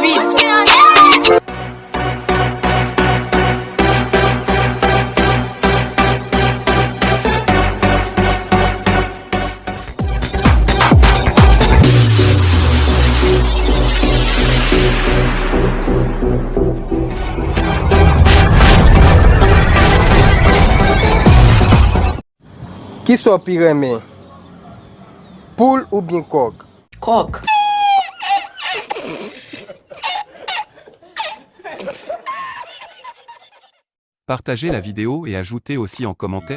Qui sont pyramide? Poule ou bien coq? Coq. Partagez la vidéo et ajoutez aussi en commentaire.